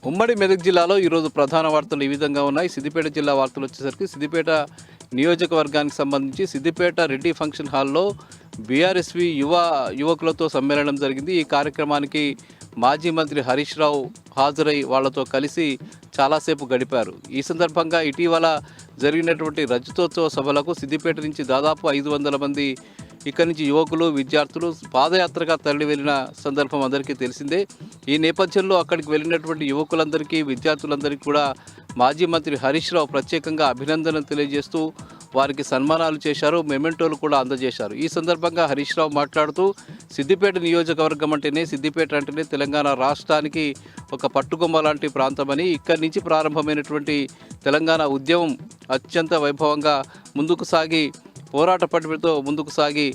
ఉమ్మడి మెదక్ జిల్లాలో ఈరోజు ప్రధాన వార్తలు ఈ విధంగా ఉన్నాయి. సిద్దిపేట జిల్లా వార్తలు వచ్చేసరికి సిద్దిపేట నియోజకవర్గానికి సంబంధించి సిద్దిపేట రెడ్డి ఫంక్షన్ హాల్లో బీఆర్ఎస్వి యువకులతో సమ్మేళనం జరిగింది. ఈ కార్యక్రమానికి మాజీ మంత్రి హరీష్ రావు హాజరై వాళ్లతో కలిసి చాలాసేపు గడిపారు. ఈ సందర్భంగా ఇటీవల జరిగినటువంటి రజతోత్సవ సభలకు సిద్దిపేట నుంచి దాదాపు 500 మంది ఇక్కడి నుంచి యువకులు విద్యార్థులు పాదయాత్రగా తరలి వెళ్ళిన సందర్భం అందరికీ తెలిసిందే. ఈ నేపథ్యంలో అక్కడికి వెళ్ళినటువంటి యువకులందరికీ విద్యార్థులందరికీ కూడా మాజీ మంత్రి హరీష్ రావు ప్రత్యేకంగా అభినందనలు తెలియజేస్తూ వారికి సన్మానాలు చేశారు, మెమెంటోలు కూడా అందజేశారు. ఈ సందర్భంగా హరీష్ రావు మాట్లాడుతూ సిద్దిపేట నియోజకవర్గం అంటేనే, సిద్దిపేట అంటేనే తెలంగాణ రాష్ట్రానికి ఒక పట్టుకొమ్మ లాంటి ప్రాంతమని, ఇక్కడి నుంచి ప్రారంభమైనటువంటి తెలంగాణ ఉద్యమం అత్యంత వైభవంగా ముందుకు సాగి పోరాట పటిమతో ముందుకు సాగి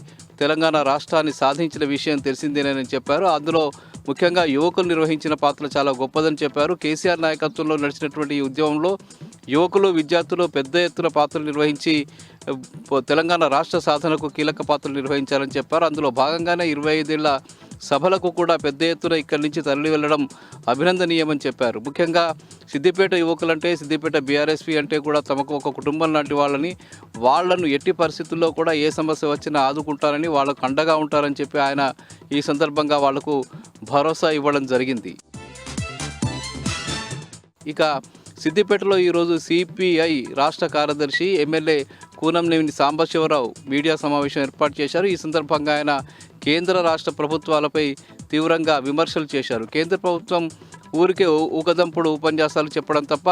తెలంగాణ రాష్ట్రాన్ని సాధించిన విషయం తెలిసిందేనని చెప్పారు. అందులో ముఖ్యంగా యువకులు నిర్వహించిన పాత్ర చాలా గొప్పదని చెప్పారు. కేసీఆర్ నాయకత్వంలో నడిచినటువంటి ఈ ఉద్యమంలో యువకులు విద్యార్థులు పెద్ద ఎత్తున పాత్రలు నిర్వహించి తెలంగాణ రాష్ట్ర సాధనకు కీలక పాత్రలు నిర్వహించారని చెప్పారు. అందులో భాగంగానే 25 ఏళ్ల సభలకు కూడా పెద్ద ఎత్తున ఇక్కడి నుంచి తరలి వెళ్లడం అభినందనీయమని చెప్పారు. ముఖ్యంగా సిద్దిపేట యువకులంటే, సిద్దిపేట బీఆర్ఎస్పీ అంటే కూడా తమకు ఒక కుటుంబం లాంటి వాళ్ళను ఎట్టి పరిస్థితుల్లో కూడా ఏ సమస్య వచ్చినా ఆదుకుంటారని, వాళ్ళకు అండగా ఉంటారని చెప్పి ఆయన ఈ సందర్భంగా వాళ్లకు భరోసా ఇవ్వడం జరిగింది. ఇక సిద్దిపేటలో ఈరోజు సిపిఐ రాష్ట్ర కార్యదర్శి ఎమ్మెల్యే కూనంనేని సాంబశివరావు మీడియా సమావేశం ఏర్పాటు చేశారు. ఈ సందర్భంగా ఆయన కేంద్ర రాష్ట్ర ప్రభుత్వాలపై తీవ్రంగా విమర్శలు చేశారు. కేంద్ర ప్రభుత్వం ఊరికే ఊకదంపుడు ఉపన్యాసాలు చెప్పడం తప్ప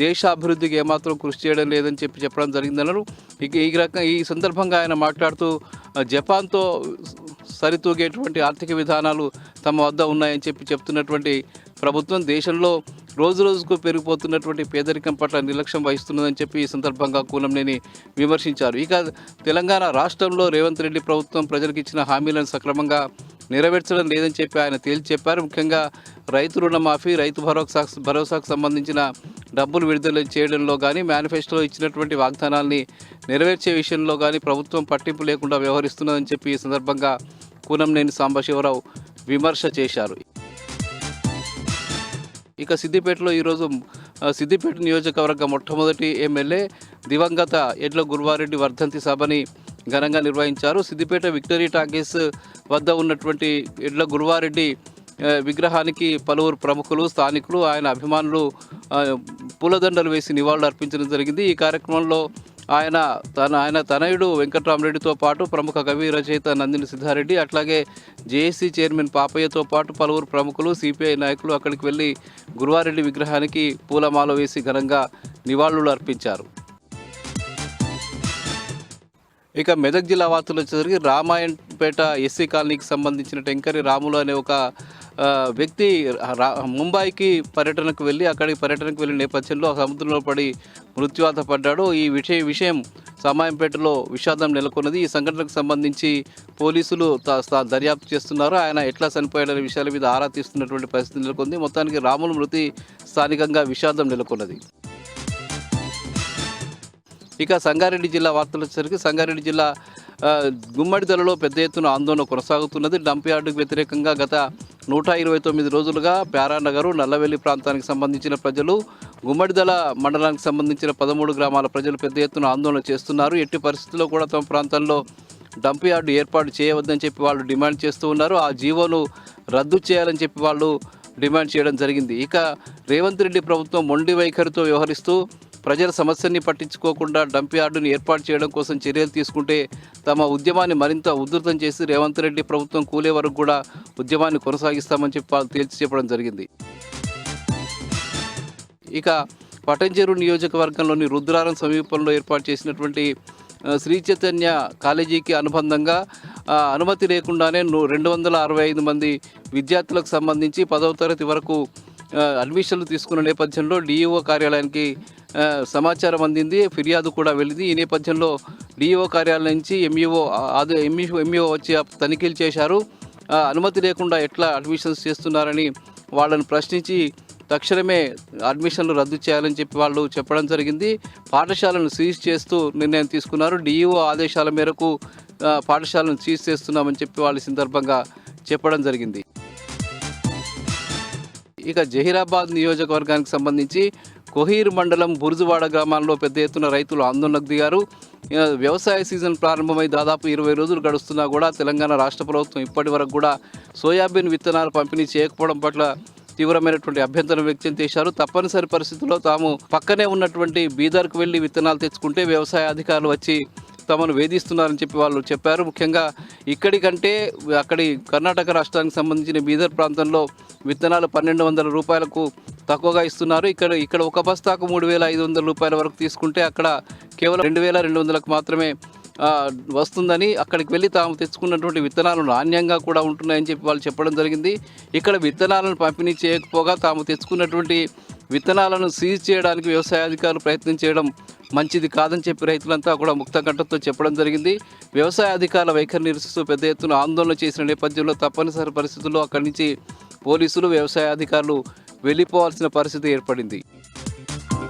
దేశ అభివృద్ధికి ఏమాత్రం కృషి చేయడం లేదని చెప్పడం జరిగిందన్నారు. ఈ సందర్భంగా ఆయన మాట్లాడుతూ జపాన్తో సరితూగేటువంటి ఆర్థిక విధానాలు తమ వద్ద ఉన్నాయని చెప్తున్నటువంటి ప్రభుత్వం దేశంలో రోజు రోజుకు పెరిగిపోతున్నటువంటి పేదరికం పట్ల నిర్లక్ష్యం వహిస్తున్నదని చెప్పి ఈ సందర్భంగా కూనంనేని విమర్శించారు. ఇక తెలంగాణ రాష్ట్రంలో రేవంత్ రెడ్డి ప్రభుత్వం ప్రజలకు ఇచ్చిన హామీలను సక్రమంగా నెరవేర్చడం లేదని చెప్పి ఆయన తేల్చి చెప్పారు. ముఖ్యంగా రైతు రుణమాఫీ, రైతు భరోసాకు సంబంధించిన డబ్బులు విడుదల చేయడంలో కానీ, మేనిఫెస్టోలో ఇచ్చినటువంటి వాగ్దానాల్ని నెరవేర్చే విషయంలో కానీ ప్రభుత్వం పట్టింపు లేకుండా వ్యవహరిస్తున్నదని చెప్పి ఈ సందర్భంగా కూనంనేని సాంబశివరావు విమర్శ చేశారు. ఇక సిద్దిపేటలో ఈరోజు సిద్దిపేట నియోజకవర్గ మొట్టమొదటి ఎమ్మెల్యే దివంగత ఎడ్ల గురువారెడ్డి వర్ధంతి సభని ఘనంగా నిర్వహించారు. సిద్దిపేట విక్టరీ టాకీస్ వద్ద ఉన్నటువంటి ఎడ్ల గురువారెడ్డి విగ్రహానికి పలువురు ప్రముఖులు, స్థానికులు, ఆయన అభిమానులు పూలదండలు వేసి నివాళులు అర్పించడం జరిగింది. ఈ కార్యక్రమంలో ఆయన తనయుడు వెంకట్రామరెడ్డితో పాటు ప్రముఖ కవి రచయిత నందిని సిద్ధారెడ్డి, అట్లాగే జేఏసీ చైర్మన్ పాపయ్యతో పాటు పలువురు ప్రముఖులు, సిపిఐ నాయకులు అక్కడికి వెళ్లి గురువారెడ్డి విగ్రహానికి పూలమాల వేసి ఘనంగా నివాళులు అర్పించారు. ఇక మెదక్ జిల్లా వార్తలు వచ్చేసరికి రామాయణపేట ఎస్సీ కాలనీకి సంబంధించిన టెంకరి రాములు అనే ఒక వ్యక్తి ముంబైకి పర్యటనకు వెళ్ళిన నేపథ్యంలో సముద్రంలో పడి మృత్యువాత పడ్డాడు. ఈ విషయం రామాయంపేటలో విషాదం నెలకొన్నది. ఈ సంఘటనకు సంబంధించి పోలీసులు దర్యాప్తు చేస్తున్నారు. ఆయన ఎట్లా చనిపోయాడనే విషయాల మీద ఆరా తీస్తున్నటువంటి పరిస్థితి నెలకొంది. మొత్తానికి రాములు మృతి స్థానికంగా విషాదం నెలకొన్నది. ఇక సంగారెడ్డి జిల్లా వార్తలు వచ్చేసరికి సంగారెడ్డి జిల్లా గుమ్మడిదలలో పెద్ద ఎత్తున ఆందోళన కొనసాగుతున్నది. డంప్ యార్డుకు వ్యతిరేకంగా గత 129 రోజులుగా ప్యారానగరు, నల్లవెల్లి ప్రాంతానికి సంబంధించిన ప్రజలు, గుమ్మడిదల మండలానికి సంబంధించిన 13 గ్రామాల ప్రజలు పెద్ద ఎత్తున ఆందోళన చేస్తున్నారు. ఎట్టి పరిస్థితుల్లో కూడా తమ ప్రాంతంలో డంప్ యార్డు ఏర్పాటు చేయవద్దని చెప్పి వాళ్ళు డిమాండ్ చేస్తూ ఉన్నారు. ఆ జీవోను రద్దు చేయాలని చెప్పి వాళ్ళు డిమాండ్ చేయడం జరిగింది. ఇక రేవంత్ రెడ్డి ప్రభుత్వం మొండి వైఖరితో వ్యవహరిస్తూ ప్రజల సమస్యని పట్టించుకోకుండా డంప్ యార్డును ఏర్పాటు చేయడం కోసం చర్యలు తీసుకుంటే తమ ఉద్యమాన్ని మరింత ఉధృతం చేసి రేవంత్ రెడ్డి ప్రభుత్వం కూలే వరకు కూడా ఉద్యమాన్ని కొనసాగిస్తామని చెప్పి తేల్చి చెప్పడం జరిగింది. ఇక పటంచెరు నియోజకవర్గంలోని రుద్రారం సమీపంలో ఏర్పాటు చేసినటువంటి శ్రీ చైతన్య కాలేజీకి అనుబంధంగా అనుమతి లేకుండానే 265 మంది విద్యార్థులకు సంబంధించి 10వ తరగతి వరకు అడ్మిషన్లు తీసుకున్న నేపథ్యంలో డిఈఓ కార్యాలయానికి సమాచారం అందింది, ఫిర్యాదు కూడా వెళ్ళింది. ఈ నేపథ్యంలో డిఈఓ కార్యాలయం నుంచి ఎంఈఓ వచ్చి తనిఖీలు చేశారు. అనుమతి లేకుండా ఎట్లా అడ్మిషన్స్ చేస్తున్నారని వాళ్ళని ప్రశ్నించి తక్షణమే అడ్మిషన్లు రద్దు చేయాలని చెప్పి వాళ్ళు చెప్పడం జరిగింది. పాఠశాలను సీజ్ చేస్తూ నిర్ణయం తీసుకున్నారు. డిఈఓ ఆదేశాల మేరకు పాఠశాలను సీజ్ చేస్తున్నామని చెప్పి వాళ్ళ సందర్భంగా చెప్పడం జరిగింది. ఇక జహీరాబాద్ నియోజకవర్గానికి సంబంధించి కొహీర్ మండలం బుర్జువాడ గ్రామాల్లో పెద్ద ఎత్తున రైతులు ఆందోళనకు దిగారు. వ్యవసాయ సీజన్ ప్రారంభమై దాదాపు 20 రోజులు గడుస్తున్నా కూడా తెలంగాణ రాష్ట్ర ప్రభుత్వం ఇప్పటి వరకు కూడా సోయాబీన్ విత్తనాలు పంపిణీ చేయకపోవడం పట్ల తీవ్రమైనటువంటి అభ్యంతరం వ్యక్తం చేశారు. తప్పనిసరి పరిస్థితుల్లో తాము పక్కనే ఉన్నటువంటి బీదర్కు వెళ్ళి విత్తనాలు తెచ్చుకుంటే వ్యవసాయ అధికారులు వచ్చి తమను వేధిస్తున్నారని చెప్పి వాళ్ళు చెప్పారు. ముఖ్యంగా ఇక్కడికంటే అక్కడి కర్ణాటక రాష్ట్రానికి సంబంధించిన బీదర్ ప్రాంతంలో విత్తనాలు 1200 రూపాయలకు తక్కువగా ఇస్తున్నారు. ఇక్కడ ఒక బస్తాకు 3500 రూపాయల వరకు తీసుకుంటే అక్కడ కేవలం 2200లకు మాత్రమే వస్తుందని, అక్కడికి వెళ్ళి తాము తెచ్చుకున్నటువంటి విత్తనాలు నాణ్యంగా కూడా ఉంటున్నాయని చెప్పి వాళ్ళు చెప్పడం జరిగింది. ఇక్కడ విత్తనాలను పంపిణీ చేయకపోగా తాము తెచ్చుకున్నటువంటి విత్తనాలను సీజ్ చేయడానికి వ్యవసాయ అధికారులు ప్రయత్నం చేయడం మంచిది కాదని చెప్పి రైతులంతా కూడా ముక్తకంఠంతో చెప్పడం జరిగింది. వ్యవసాయ అధికారుల వైఖరి నిరసిస్తూ పెద్ద ఎత్తున ఆందోళన చేసిన నేపథ్యంలో తప్పనిసరి పరిస్థితుల్లో అక్కడి నుంచి పోలీసులు వ్యవసాయ అధికారులు వెళ్ళిపోవాల్సిన పరిస్థితి ఏర్పడింది.